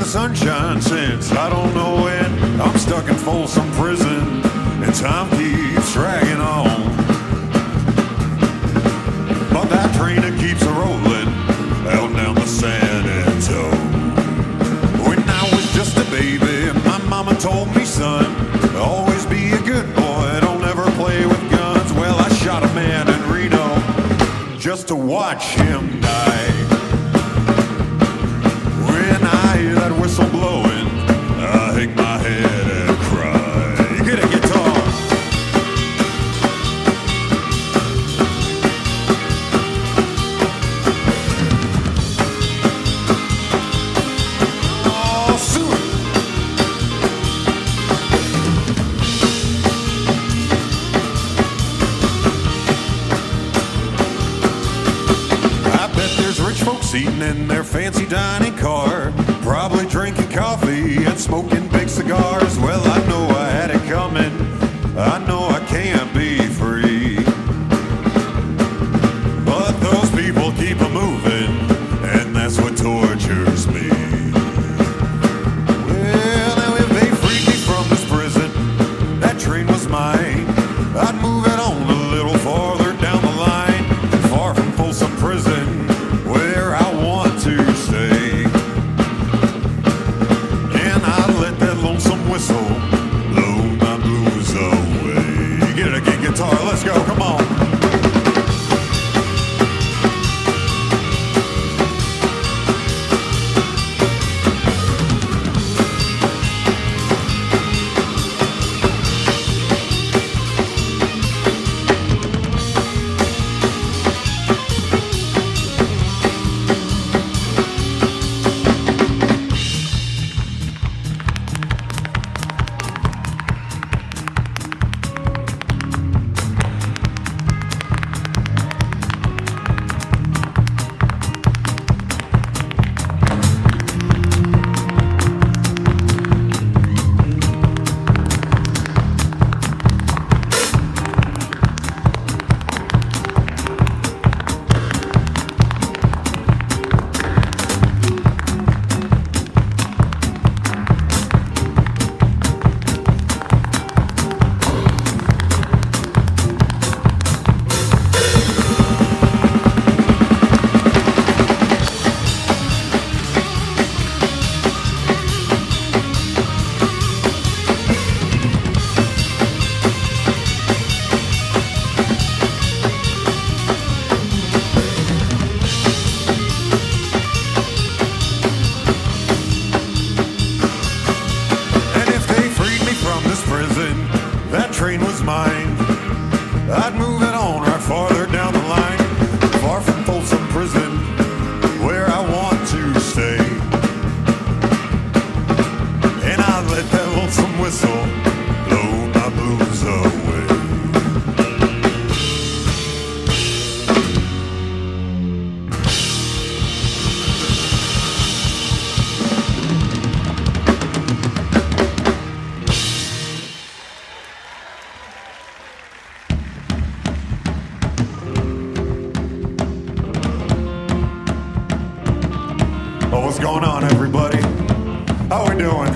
sunshine since I don't know when. I'm stuck in Folsom prison and time keeps dragging on. But that train, it keeps a-rolling out down the San Antonio. When I was just a baby, my mama told me, son, always be a good boy, don't ever play with guns. Well, I shot a man in Reno just to watch him die. When I hear that whistle blowing, I hang my head and cry. Get a guitar. Oh, Suede. I bet there's rich folks eating in their fancy dining car, probably drinking coffee and smoking big cigars. Well, I know I had it coming, I know I can't be free, but those people keep a-moving, and that's what tortures me. Well, now if they freed me from this prison, that train was mine, I'd move it on a little farther down the line, far from Folsom prison, where I want to stay. And I let whistle, blow my blues away. Oh, what's going on, everybody? How we doing?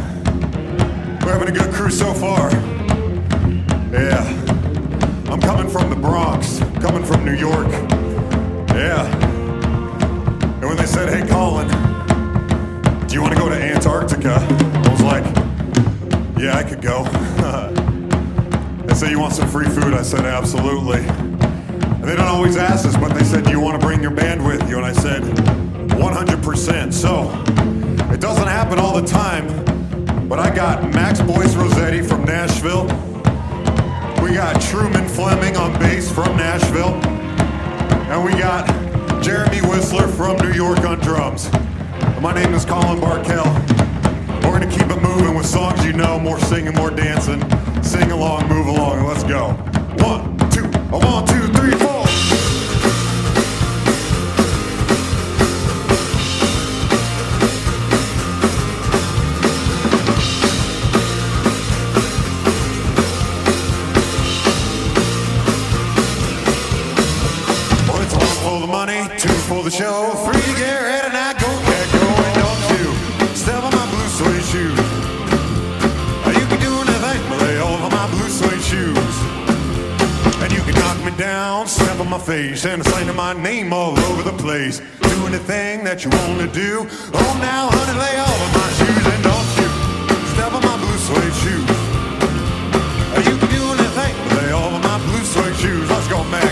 We're having a good crew so far. Yeah. I'm coming from the Bronx, coming from New York. Yeah. And when they said, hey, Colin, do you want to go to Antarctica? I was like, yeah, I could go. They said, you want some free food? I said, absolutely. And they don't always ask us, but they said, do you want to bring your band with you? And I said, 100%. So, it doesn't happen all the time, but I got Maxx Blois-Rosetti from Nashville. We got Truman Fleming on bass from Nashville. And we got Jeremy Wisler from New York on drums. My name is Colin Barkell. We're gonna keep it moving with songs you know, more singing, more dancing. Sing along, move along, and let's go. 1, 2, 1, 2, 3, 4. Two for the show, three to get ready, and I go, get going, don't you step on my blue suede shoes. You can do anything, but lay over my blue suede shoes. And you can knock me down, step on my face, and sing my name all over the place. Do anything that you want to do. Oh, now, honey, lay over my shoes, and don't you step on my blue suede shoes. You can do anything, but lay over my blue suede shoes. Let's go, Mac.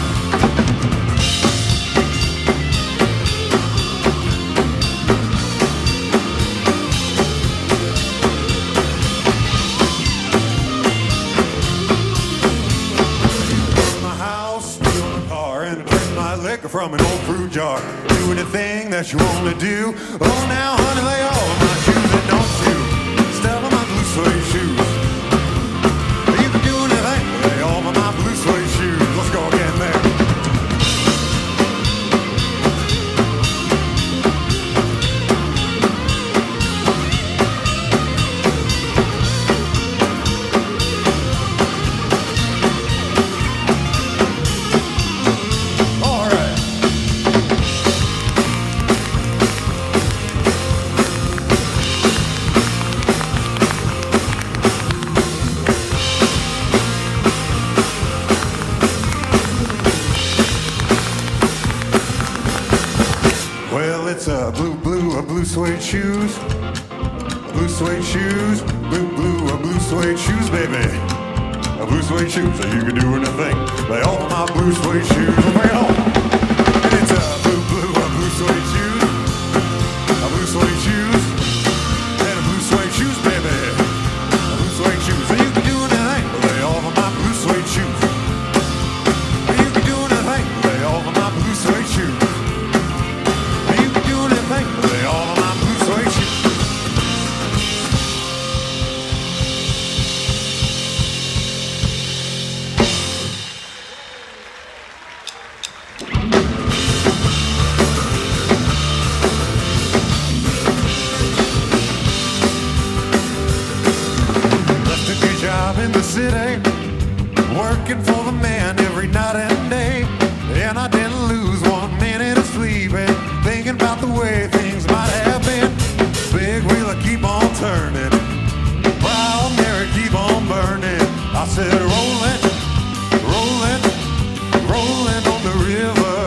From an old fruit jar. Do anything that you want to do. Oh, now, honey, lay all of my shoes, and don't you step on my blue suede shoes. You can do anything, lay all of my blue suede shoes. Let's go again there. It's a blue suede shoes, blue suede shoes, blue suede shoes, baby. A blue suede shoes, so you can do anything. Lay all my blue suede shoes, bring it home. And it's a blue suede shoes, a blue suede shoes, and a blue suede shoes, baby. A blue suede shoes, so you can do anything. Lay all my blue suede shoes. You can do anything. Lay all my blue suede shoes. Lay all of my blue suede shoes. Left a good job in the city, working for the man every night and day, and I didn't lose 1 minute of sleeping, thinking about the way things might have been. Big wheeler keep on turning, Proud Mary keep on burning. I said rolling, rolling, rolling on the river.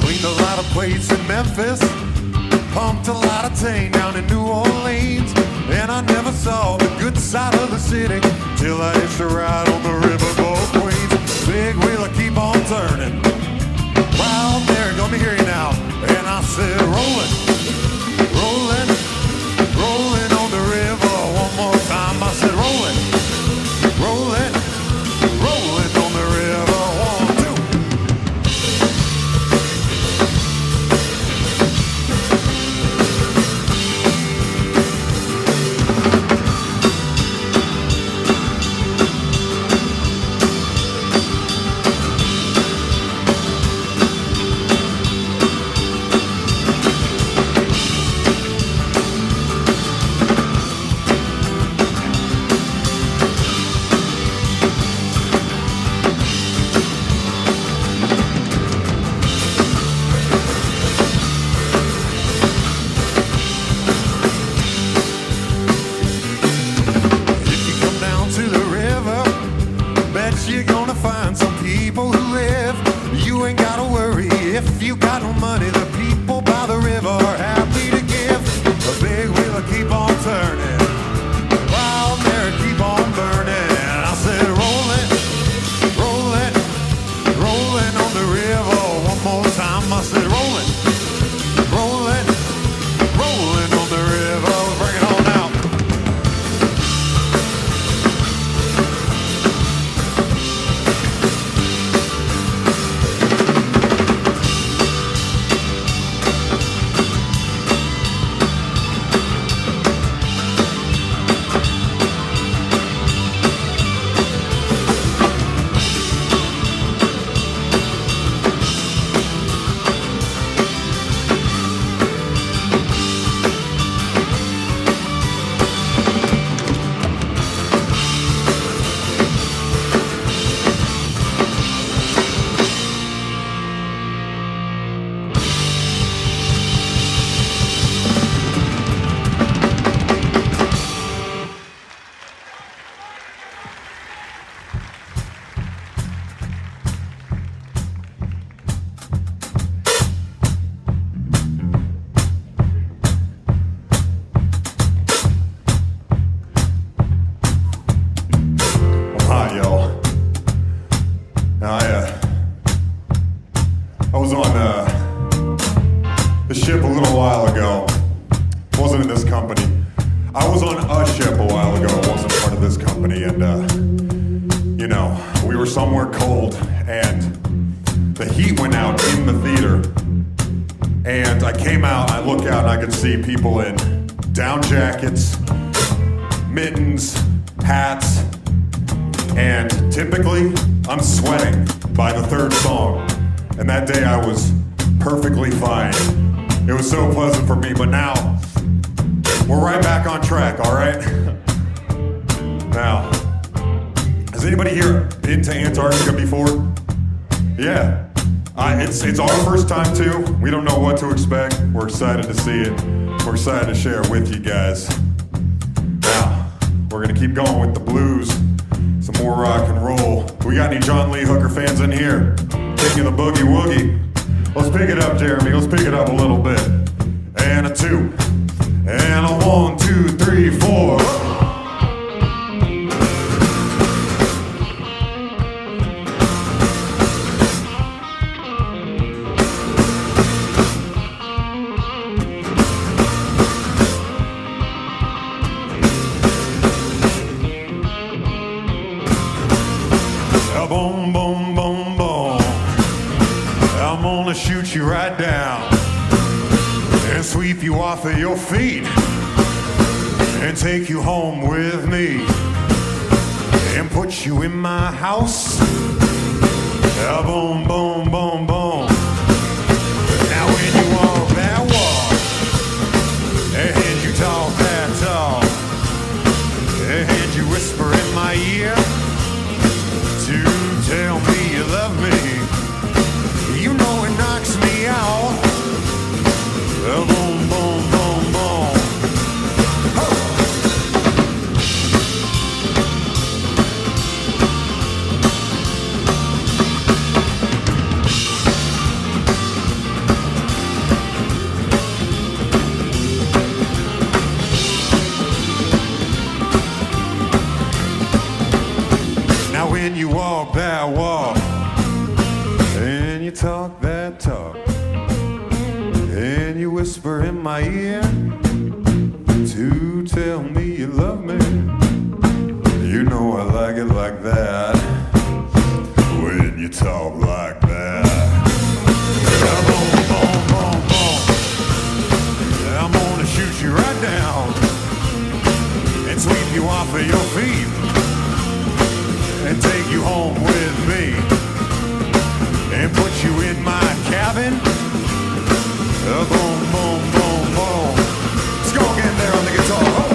Cleaned a lot of plates in Memphis, pumped a lot of tang down in New Orleans, and I never saw the good side of the city till I hitched a ride on the riverboat Queens. Big wheeler keep on turning, Proud Mary, let me hear you now. And I said rolling, rolling, rolling on the river. One more time, I said rolling, rolling, rolling on the river. 1, 2. I was on a ship a while ago. I wasn't part of this company, and you know, we were somewhere cold, and the heat went out in the theater. And I came out, I look out, and I could see people in down jackets, mittens, hats, and typically I'm sweating by the third song. And that day I was perfectly fine. It was so pleasant for me, but now we're right back on track, all right? Now, has anybody here been to Antarctica before? Yeah. It's our first time too. We don't know what to expect. We're excited to see it. We're excited to share it with you guys. Now, we're gonna keep going with the blues. Some more rock and roll. We got any John Lee Hooker fans in here? Taking the boogie woogie. Let's pick it up, Jeremy. Let's pick it up a little bit. And a 2. And a 1, 2, 3, 4. Boom, boom, boom, boom. I'm gonna shoot you right down and sweep you off of your feet and take you home with me and put you in my house. Boom, boom, boom, boom. Now when you walk that walk and you talk that talk and you whisper in my ear to tell me you love me, you know it knocks me out. Boom, boom, boom, boom. Oh. Now when you walk that walk and you talk that talk and you whisper in my ear to tell me you love me, you know I like it like that. When you talk like that. Boom, boom, boom, boom. I'm gonna shoot you right down and sweep you off of your feet and take you home with me and put you in my cabin. Boom, boom, boom, boom. Let's go get there on the guitar. Oh.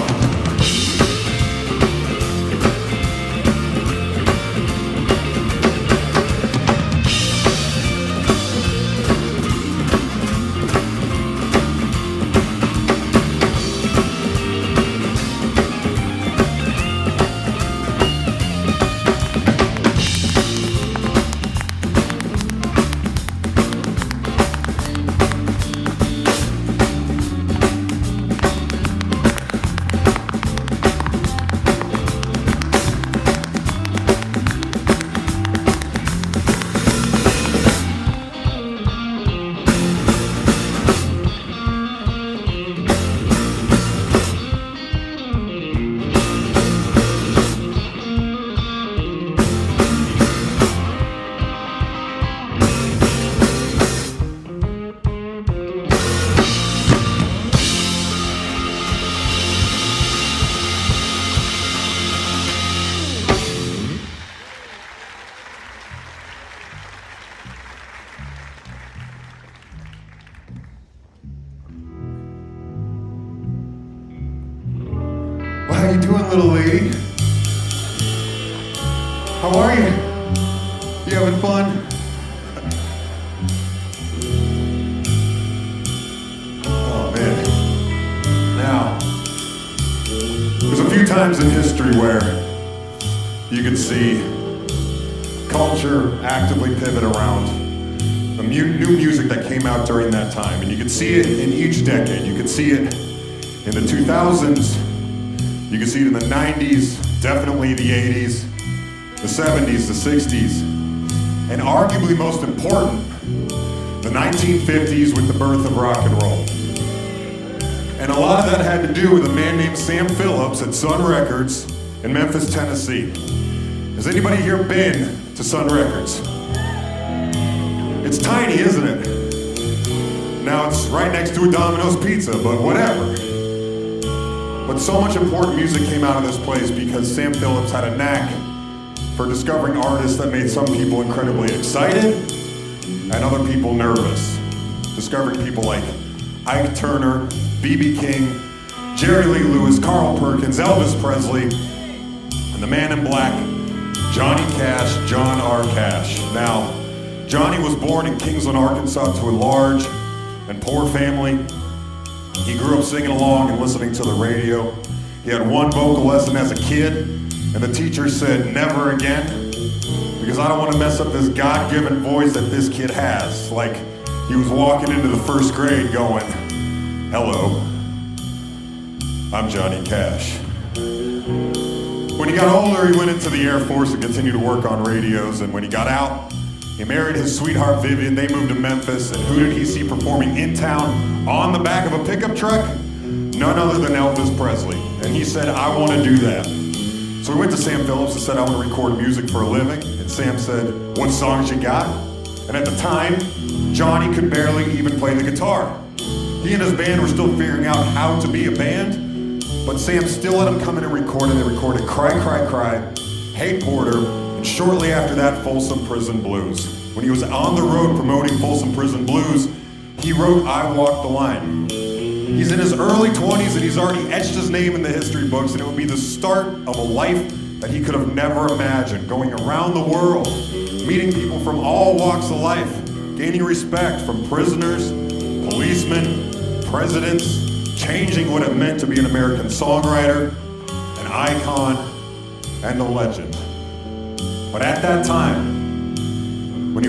How you doing, little lady? How are you? You having fun? Oh, man. Now, there's a few times in history where you can see culture actively pivot around the new music that came out during that time. And you can see it in each decade. You can see it in the 2000s. You can see it in the 90s, definitely the 80s, the 70s, the 60s, and arguably most important, the 1950s with the birth of rock and roll. And a lot of that had to do with a man named Sam Phillips at Sun Records in Memphis, Tennessee. Has anybody here been to Sun Records? It's tiny, isn't it? Now it's right next to a Domino's Pizza, but whatever. But so much important music came out of this place because Sam Phillips had a knack for discovering artists that made some people incredibly excited and other people nervous. Discovering people like Ike Turner, B.B. King, Jerry Lee Lewis, Carl Perkins, Elvis Presley, and the man in black, Johnny Cash, John R. Cash. Now, Johnny was born in Kingsland, Arkansas to a large and poor family. He grew up singing along and listening to the radio. He had one vocal lesson as a kid, and the teacher said, "Never again, because I don't want to mess up this God-given voice that this kid has." Like he was walking into the first grade going, "Hello, I'm Johnny Cash." When he got older, he went into the Air Force and continued to work on radios, and when he got out, he married his sweetheart Vivian. They moved to Memphis, and who did he see performing in town on the back of a pickup truck? None other than Elvis Presley. And he said, "I want to do that." So he went to Sam Phillips and said, "I want to record music for a living." And Sam said, "What songs you got?" And at the time, Johnny could barely even play the guitar. He and his band were still figuring out how to be a band, but Sam still let him come in and record, and they recorded Cry, Cry, Cry, Hey Porter, and shortly after that, Folsom Prison Blues. When he was on the road promoting Folsom Prison Blues, he wrote I Walk the Line. He's in his early 20s and he's already etched his name in the history books, and it would be the start of a life that he could have never imagined, going around the world, meeting people from all walks of life, gaining respect from prisoners, policemen, presidents, changing what it meant to be an American songwriter, an icon, and a legend. But at that time, when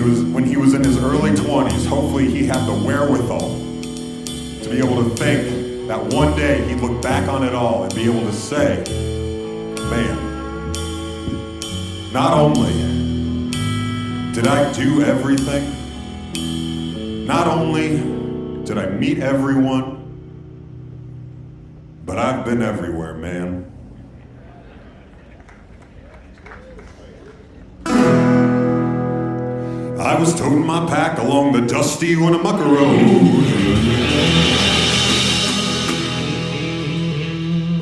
he was in his early 20s, hopefully he had the wherewithal to be able to think that one day he'd look back on it all and be able to say, "Man, not only did I do everything, not only did I meet everyone, but I've been everywhere, man." I was toting my pack along the dusty Winnemucca Road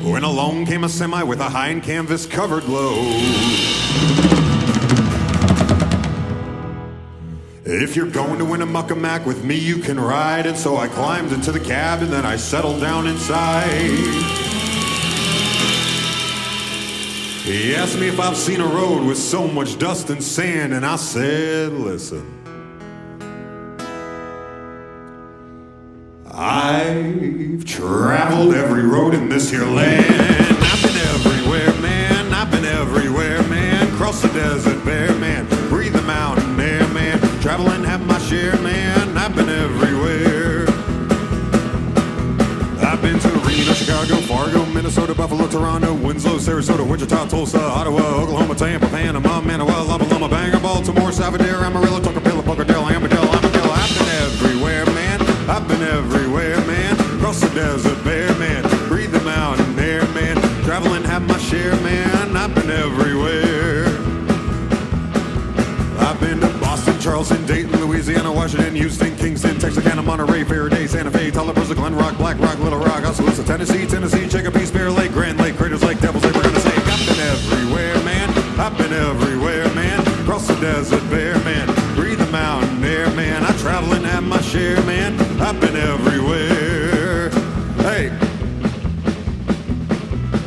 when along came a semi with a hind canvas covered load. "If you're going to Winnemucca Mac with me, you can ride." And so I climbed into the cab and then I settled down inside. He asked me if I've seen a road with so much dust and sand, and I said, "Listen, I've traveled every road in this here land. I've been everywhere, man. I've been everywhere, man. Cross the desert bare, man. Breathe the mountain air, man. Travel and have my share, man. I've been everywhere. I've been to Reno, Chicago, Fargo, Minnesota, Buffalo, Toronto, Winslow, Sarasota, Wichita, Tulsa, Ottawa, Oklahoma, Tampa, Panama, Manawa, Lava Lama, Bangor, Baltimore, Salvador, Amarillo, Tucapilla, Pocadell, Amadale, Amadale. I've been everywhere, man. I've been everywhere, man. Cross the desert bare, man. Breathe the mountain air, man. Travel and have my share, man. I've been everywhere. I've been to Boston, Charleston, Dayton, Louisiana, Washington, Houston, Kingston, Texarkana, Monterey, Faraday, Santa Fe, Tallapoosa, Glen Rock, Black Rock, Little Rock, Oskaloosa, Tennessee, Chicopee, Bear Lake, Grand Lake, Craters Lake, Devil's Lake. We're gonna say, I've been everywhere, man. I've been everywhere, man. Cross the desert bare, man. Breathe the mountain air, man. I travel and have my share, man. I've been everywhere. Hey,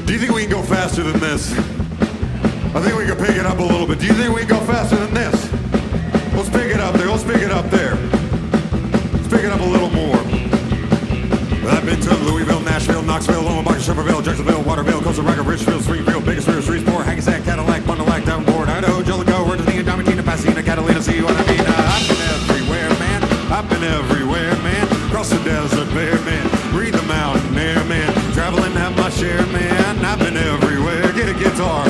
do you think we can go faster than this? I think we can pick it up a little bit. Do you think we can go faster than this? Let's pick it up there. Let's pick it up there. Let's pick it up a little more. I've been to Louisville, Nashville, Knoxville, Omaha, Summerville, Jacksonville, Waterville, Costa Rica, Richfield, Springfield, Bakersfield, Shreveport, Hackensack, Cadillac, Bundallac, Davenport, Idaho, Jellicoe, Virginia, Diamantina, Pasadena, Catalina. See what I mean? I've been everywhere, man. I've been everywhere, man. Cross the desert bare, man. Breathe the mountain air, man. Travel and have my share, man. I've been everywhere. Get a guitar.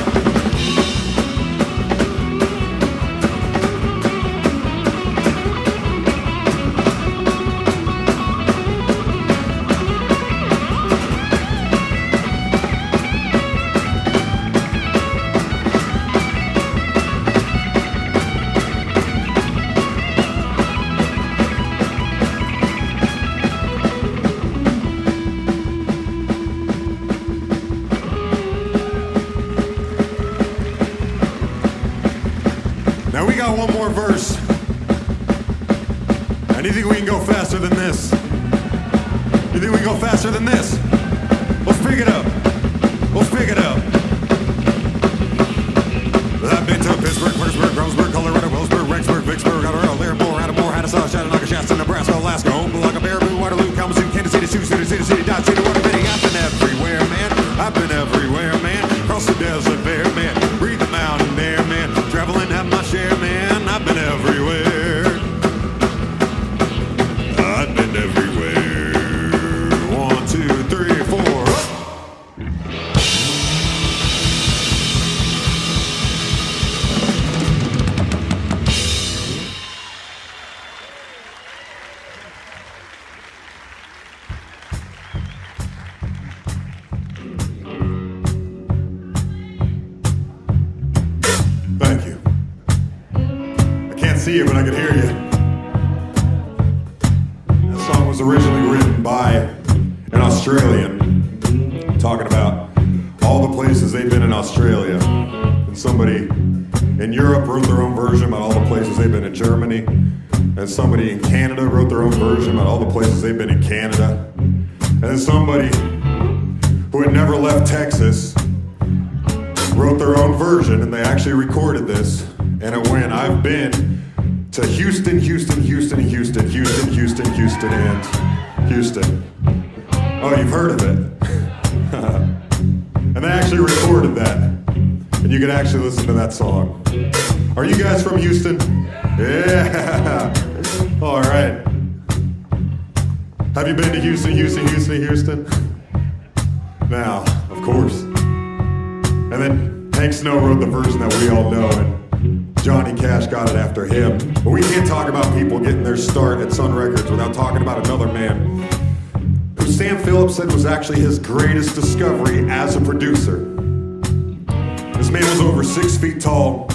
got one more verse. And you think we can go faster than this? You think we can go faster than this? Let's pick it up. Let's pick it up. I've been to Pittsburgh, Pittsburgh, Groesburg, Colorado, Wellsburg, Rexburg, Vicksburg, Colorado, Laramore, Attleboro, Hadassah, Chattanooga, Shasta, Nebraska, Alaska, Omaha, Baraboo, Waterloo, Kalamazoo, Kansas City, Sioux City, City, City, Dodge City, Waterbury. I've been everywhere, man. I've been everywhere, man. Cross the desert bare, man. Breathe the mountain air, man. Traveling, have my share, man. I've been everywhere. I've been everywhere. 1, 2, 3, 4. Thank you. I can't see you, but I can hear you. That song was originally written by an Australian, talking about all the places they've been in Australia. And somebody in Europe wrote their own version about all the places they've been in Germany. And somebody in Canada wrote their own version about all the places they've been in Canada. And then somebody who had never left Texas wrote their own version, and they actually recorded this, and it went, I've been to Houston, Houston, Houston, Houston, Houston, Houston, Houston, and Houston. Oh, you've heard of it. And they actually recorded that, and you can actually listen to that song. Are you guys from Houston? Yeah. All right. Have you been to Houston, Houston, Houston, Houston? Now, of course. And then Hank Snow wrote the version that we all know, and Johnny Cash got it after him. But we can't talk about people getting their start at Sun Records without talking about another man who Sam Phillips said was actually his greatest discovery as a producer. This man was over 6 feet tall,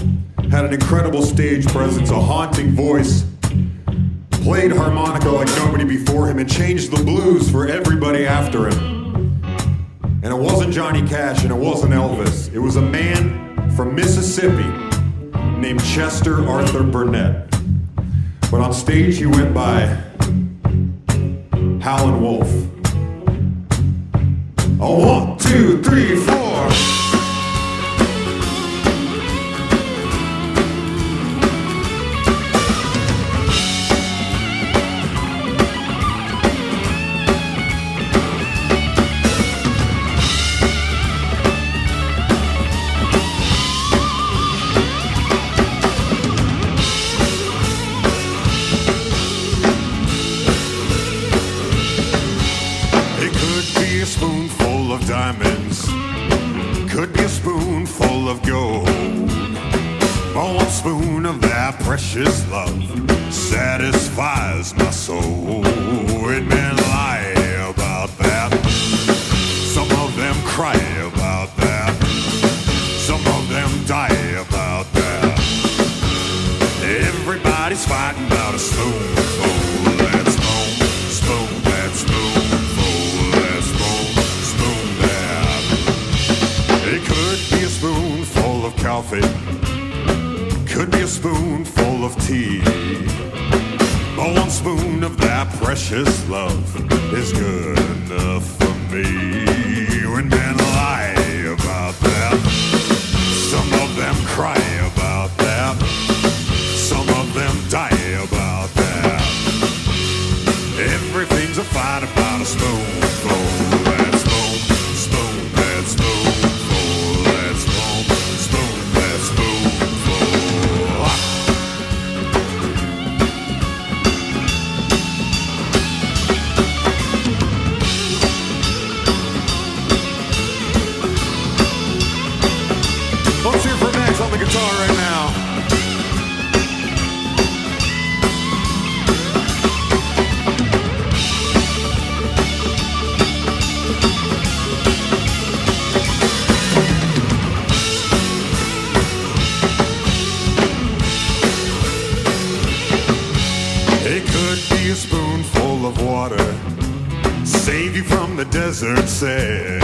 had an incredible stage presence, a haunting voice, played harmonica like nobody before him, and changed the blues for everybody after him. And it wasn't Johnny Cash, and it wasn't Elvis. It was a man from Mississippi named Chester Arthur Burnett. But on stage he went by Howlin' Wolf. Oh, 1, 2, 3, 4. Diamonds, could be a spoonful of gold, or one spoon of that precious love satisfies my soul. It men lie about that, some of them cry about that, some of them die about that. Everybody's fighting about a spoonful. That spoon, that spoonful, that spoon. It could be a spoonful of coffee, could be a spoonful of tea, but one spoon of that precious love is good enough for me. When men lie about that, some of them cry about that, some of them die about that. Everything's a fight about a spoonful. That spoon, that spoon. Let's hear for Maxx on the guitar right now. It could be a spoonful of water, save you from the desert sand.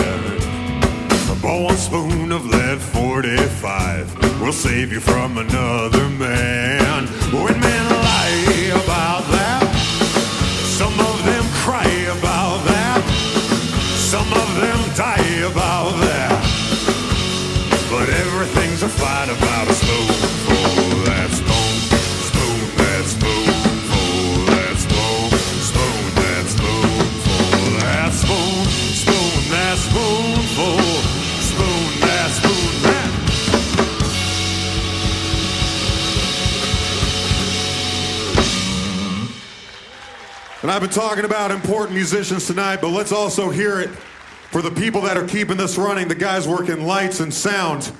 But one spoon of lead 45 will save you from another man. When men lie about that, some of them cry about that, some of them die about that, but everything's a fight about a spoonful. That spoon, spoon, that spoonful. That spoon, spoon, that spoonful. That spoon, spoon, that spoonful. Spoon, that spoon, that. And I've been talking about important musicians tonight, but let's also hear it for the people that are keeping this running, the guys working lights and sound,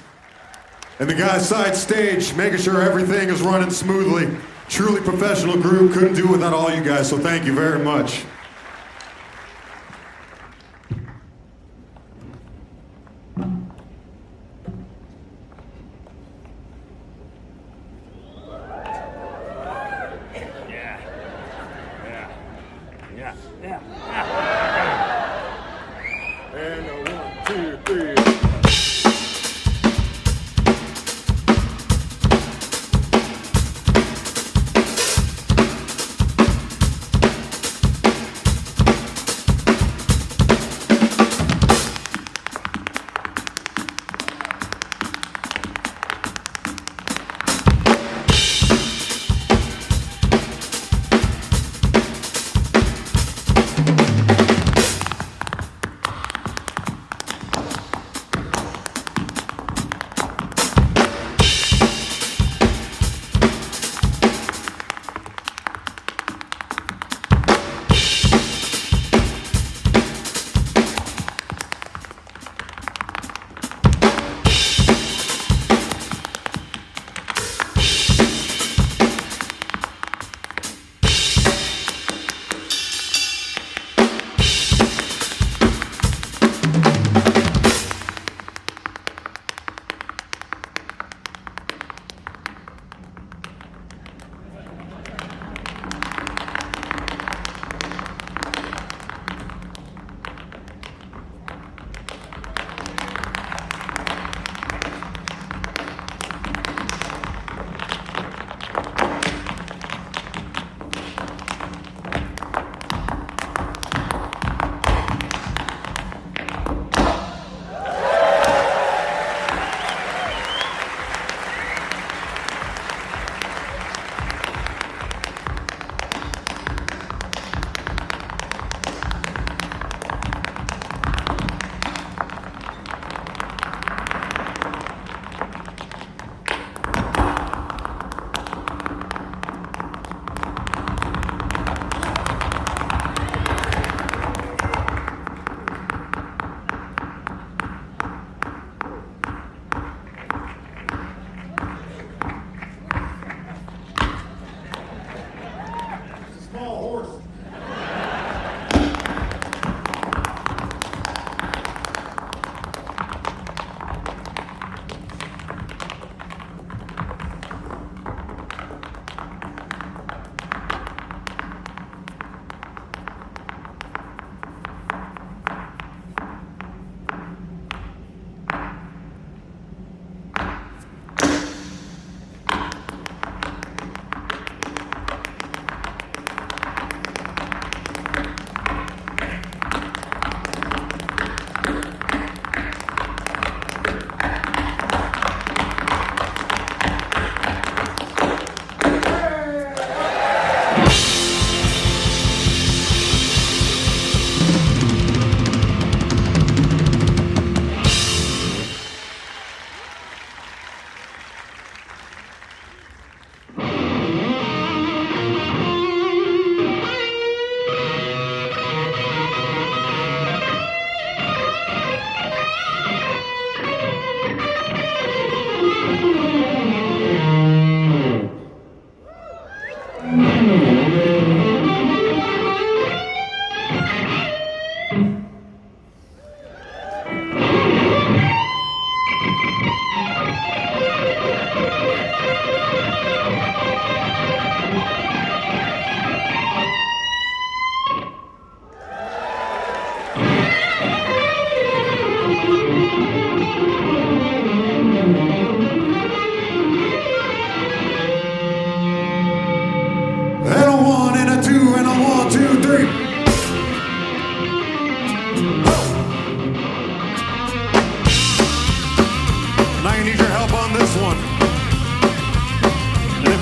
and the guys side stage, making sure everything is running smoothly. Truly professional group, couldn't do without all you guys, so thank you very much.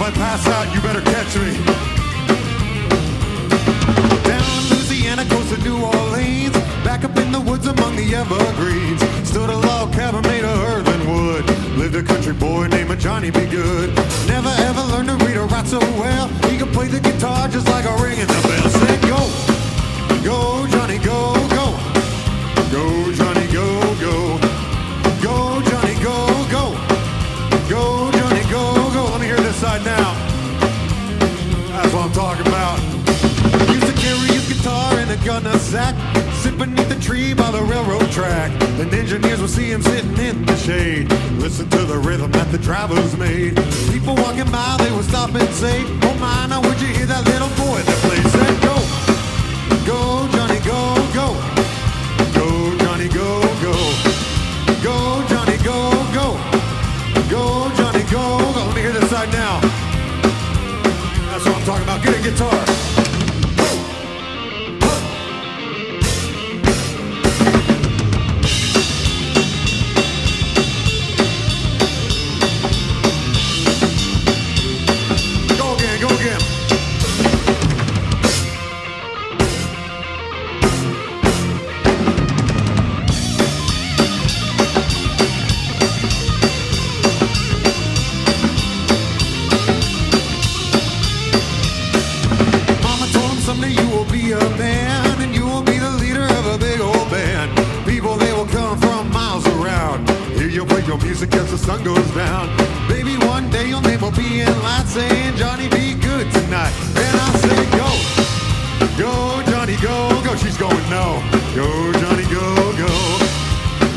I pass out, you better catch me. Down in Louisiana, close to New Orleans, back up in the woods among the evergreens, stood a log cabin made of earth and wood. Lived a country boy named Johnny B Goode. Never ever learned to read or write so well. He could play the guitar just like a ring in the bell. Said go, go Johnny, go, go. Go Johnny, go, go. Go Johnny, go, go. Go Johnny, go, go. Let me hear this side now. That's what I'm talking about. Used to carry his guitar in a gunner sack, sit beneath the tree by the railroad track. And engineers would see him sitting in the shade, listen to the rhythm that the drivers made. People walking by, they would stop and say, oh my, now would you hear that little boy that plays? Said go, go Johnny, go, go. Go Johnny, go, go. Go Johnny, go, go. Go Johnny, go, go. Let me hear this side now. That's what I'm talking about. Get a guitar. Your music as the sun goes down. Baby, one day your name will be in lights saying Johnny be good tonight. And I say go, go Johnny, go, go. She's going no. Go Johnny, go, go.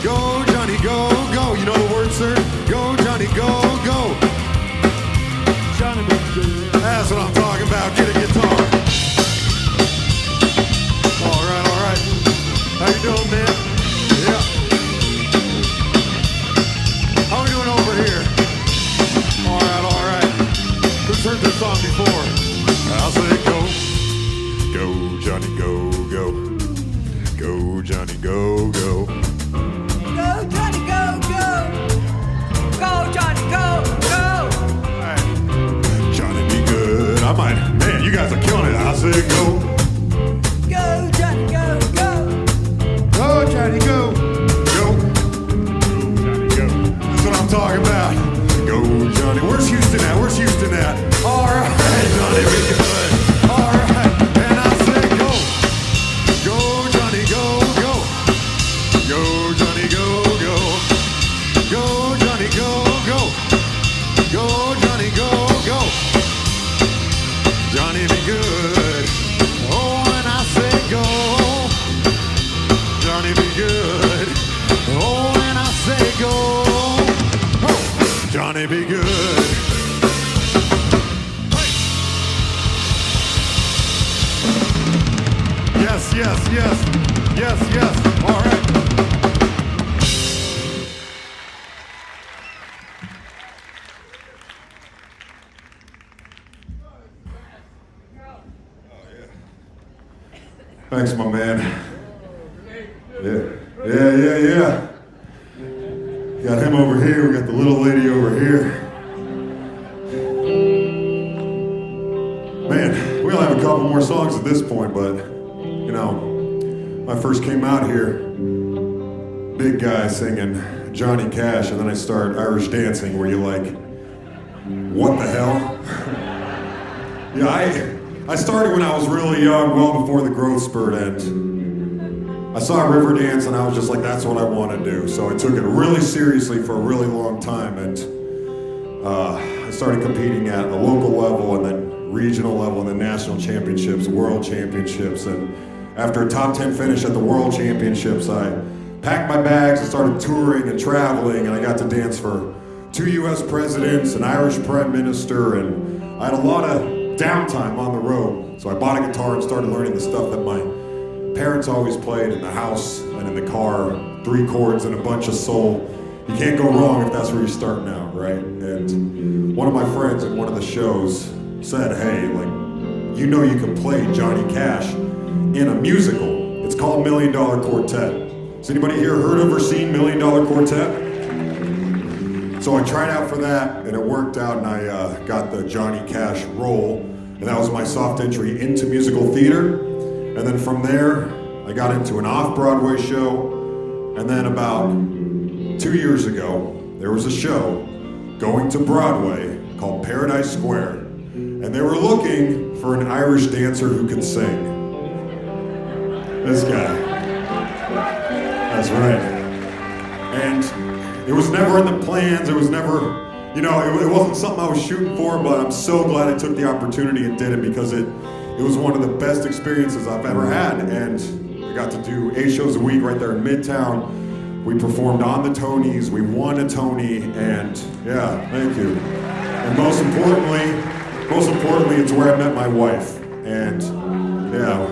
Go Johnny, go, go. You know the word, sir? Go Johnny, go, go. Johnny be good. That's what I'm talking about. Get a guitar. All right. How you doing, man? Yeah. How we doing over here? All right. Who's heard this song before? I'll say go. Go, Johnny, go, go. Go, Johnny, go, go. Go, Johnny, go, go. Go, Johnny, go, go. All right. Johnny, be good. Man, you guys are killing it. I'll say go. Go, Johnny, go, go. Go, Johnny, go. I'm talking about. Go, Johnny. Where's Houston at? All right, Johnny, be good. All right, and I say go. Go, Johnny, go, go. Go, Johnny, go, go. Go, Johnny, go, go. Go, Johnny, go, go. Johnny, be good. Oh, and I say go. Johnny, be good. Oh, and I say go. Johnny, be good. Yes. All right. Thanks, my man. Yeah. Got him over here, we got the little lady over here. Man, we only have a couple more songs at this point, but, you know, when I first came out here, big guy singing Johnny Cash, and then I start Irish dancing where you're like, what the hell? Yeah, I started when I was really young, well before the growth spurt, and I saw Riverdance and I was just like, that's what I want to do. So I took it really seriously for a really long time, and I started competing at a local level and then regional level and then national championships, world championships. And after a top 10 finish at the world championships, I packed my bags and started touring and traveling, and I got to dance for 2 US presidents, an Irish prime minister, and I had a lot of downtime on the road. So I bought a guitar and started learning the stuff that my parents always played in the house and in the car, 3 chords and a bunch of soul. You can't go wrong if that's where you're starting out, right? And one of my friends at one of the shows said, hey, like, you know you can play Johnny Cash in a musical. It's called $1 Million Quartet. Has anybody here heard of or seen $1 Million Quartet? So I tried out for that, and it worked out, and I got the Johnny Cash role, and that was my soft entry into musical theater. And then from there, I got into an off-Broadway show, and then about 2 years ago, there was a show going to Broadway called Paradise Square, and they were looking for an Irish dancer who could sing. This guy. That's right. And it was never in the plans, it was never, you know, it wasn't something I was shooting for, but I'm so glad I took the opportunity and did it because it was one of the best experiences I've ever had. And I got to do 8 shows a week right there in Midtown. We performed on the Tonys, we won a Tony, and yeah, thank you. And most importantly, it's where I met my wife. And yeah,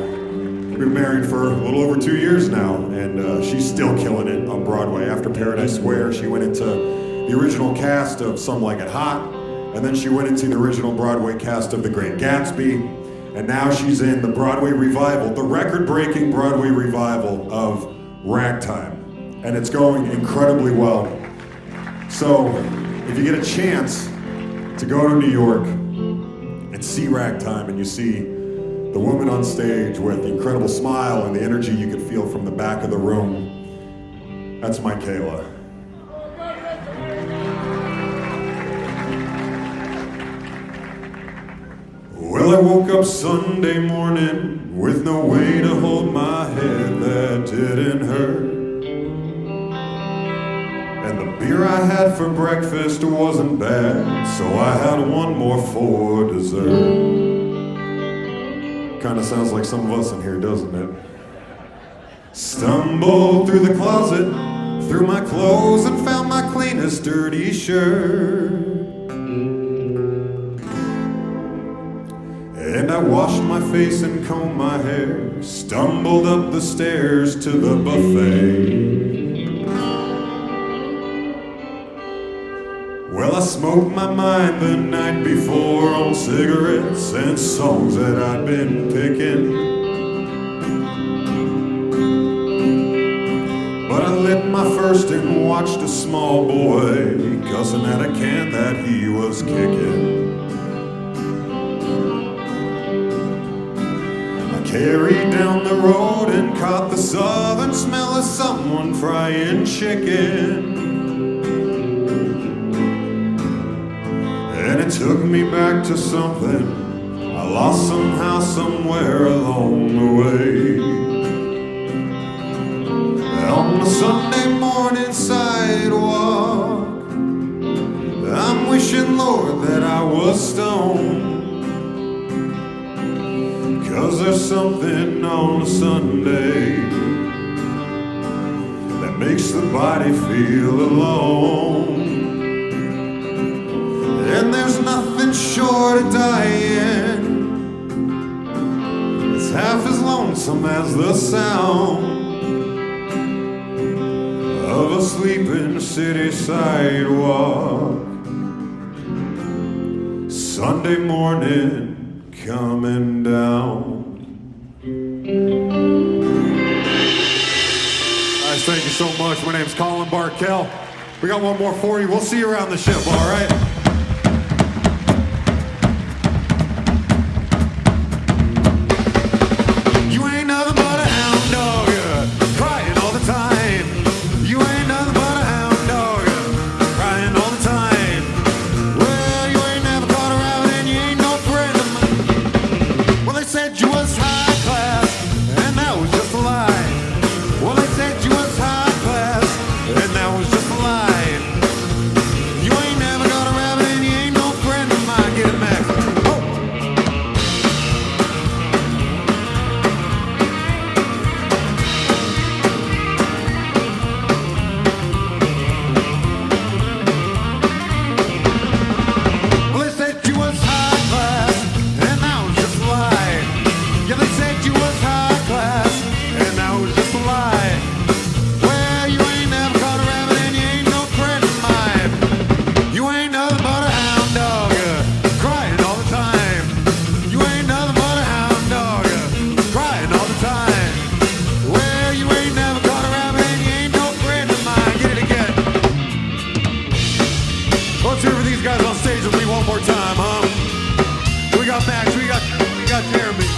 we've been married for a little over 2 years now, and she's still killing it on Broadway. After Paradise Square, she went into the original cast of Some Like It Hot, and then she went into the original Broadway cast of The Great Gatsby, and now she's in the Broadway revival, the record-breaking Broadway revival of Ragtime. And it's going incredibly well. So, if you get a chance to go to New York and see Ragtime, and you see the woman on stage with the incredible smile and the energy you could feel from the back of the room, that's my Kayla. Well, I woke up Sunday morning with no way to hold my head that didn't hurt. And the beer I had for breakfast wasn't bad, so I had one more for dessert. Kinda sounds like some of us in here, doesn't it? Stumbled through the closet, threw my clothes and found my cleanest dirty shirt. And I washed my face and combed my hair, stumbled up the stairs to the buffet. Well, I smoked my mind the night before on cigarettes and songs that I'd been picking. But I lit my first and watched a small boy cussing at a can that he was kicking. I carried down the road and caught the southern smell of someone frying chicken. And it took me back to something I lost somehow, somewhere along the way. On the Sunday morning sidewalk, I'm wishing, Lord, that I was stoned. 'Cause there's something on a Sunday that makes the body feel alone. And there's nothing short of dying that's half as lonesome as the sound of a sleeping city sidewalk. Sunday morning coming down. Guys, thank you so much. My name's Colin Barkell. We got one more for you. We'll see you around the ship, all right? You ain't never gonna Let's hear for these guys on stage with me one more time, huh? We got Maxx, we got Jeremy.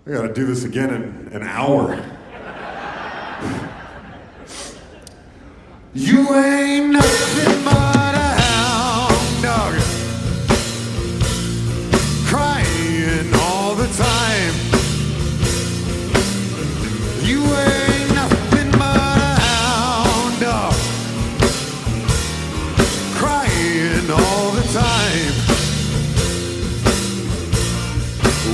I gotta do this again in an hour. You ain't nothing but a hound dog, crying all the time. You ain't nothing but a hound dog, crying all the time.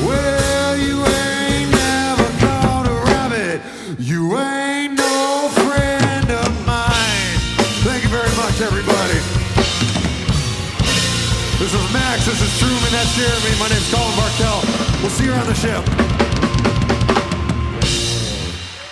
Well, you ain't never caught a rabbit. You ain't no friend of mine. Thank you very much, everybody. This is Maxx, this is Truman, that's Jeremy. My name's Colin Barkell. We'll see you on the ship.